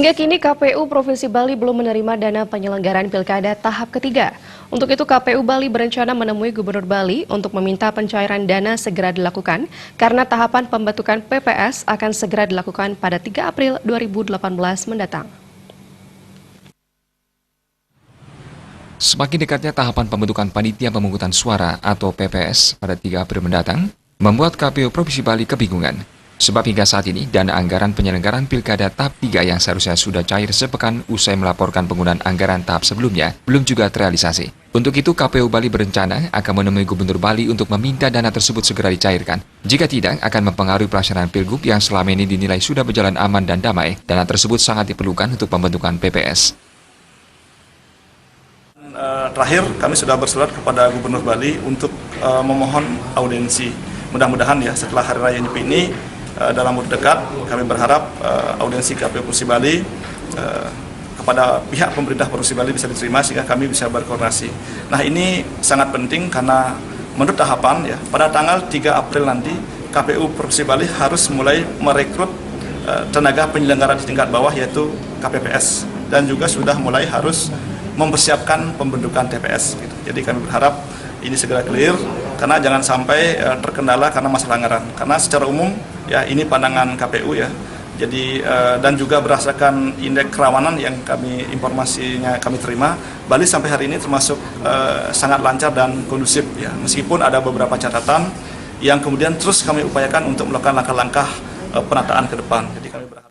Hingga kini KPU Provinsi Bali belum menerima dana penyelenggaraan pilkada tahap ketiga. Untuk itu KPU Bali berencana menemui Gubernur Bali untuk meminta pencairan dana segera dilakukan karena tahapan pembentukan PPS akan segera dilakukan pada 3 April 2018 mendatang. Semakin dekatnya tahapan pembentukan Panitia Pemungutan Suara atau PPS pada 3 April mendatang, membuat KPU Provinsi Bali kebingungan. Sebab hingga saat ini, dana anggaran penyelenggaraan Pilkada tahap 3 yang seharusnya sudah cair sepekan usai melaporkan penggunaan anggaran tahap sebelumnya, belum juga terrealisasi. Untuk itu, KPU Bali berencana akan menemui Gubernur Bali untuk meminta dana tersebut segera dicairkan. Jika tidak, akan mempengaruhi pelaksanaan Pilgub yang selama ini dinilai sudah berjalan aman dan damai. Dana tersebut sangat diperlukan untuk pembentukan PPS. Terakhir, kami sudah bersurat kepada Gubernur Bali untuk memohon audiensi. Mudah-mudahan ya setelah Hari Raya Nyepi ini, dalam waktu dekat, kami berharap audiensi KPU Provinsi Bali kepada pihak pemerintah Provinsi Bali bisa diterima sehingga kami bisa berkoordinasi. Nah, ini sangat penting karena menurut tahapan ya pada tanggal 3 April nanti KPU Provinsi Bali harus mulai merekrut tenaga penyelenggara di tingkat bawah yaitu KPPS dan juga sudah mulai harus mempersiapkan pembentukan TPS. Gitu. Jadi kami berharap ini segera clear karena jangan sampai terkendala karena masalah anggaran. Karena secara umum ya ini pandangan KPU ya. Jadi dan juga berdasarkan indeks kerawanan yang informasinya kami terima, Bali sampai hari ini termasuk sangat lancar dan kondusif ya. Meskipun ada beberapa catatan yang kemudian terus kami upayakan untuk melakukan langkah-langkah penataan ke depan. Jadi kami berharap.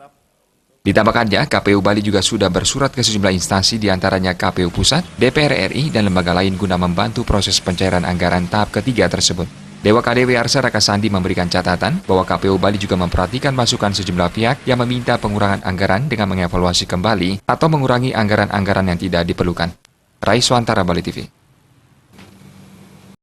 Ditambahkannya, KPU Bali juga sudah bersurat ke sejumlah instansi diantaranya KPU Pusat, DPR RI, dan lembaga lain guna membantu proses pencairan anggaran tahap ketiga tersebut. Dewa KDW Arsa Raka Sandi memberikan catatan bahwa KPU Bali juga memperhatikan masukan sejumlah pihak yang meminta pengurangan anggaran dengan mengevaluasi kembali atau mengurangi anggaran-anggaran yang tidak diperlukan. Rai Swantara, Bali TV.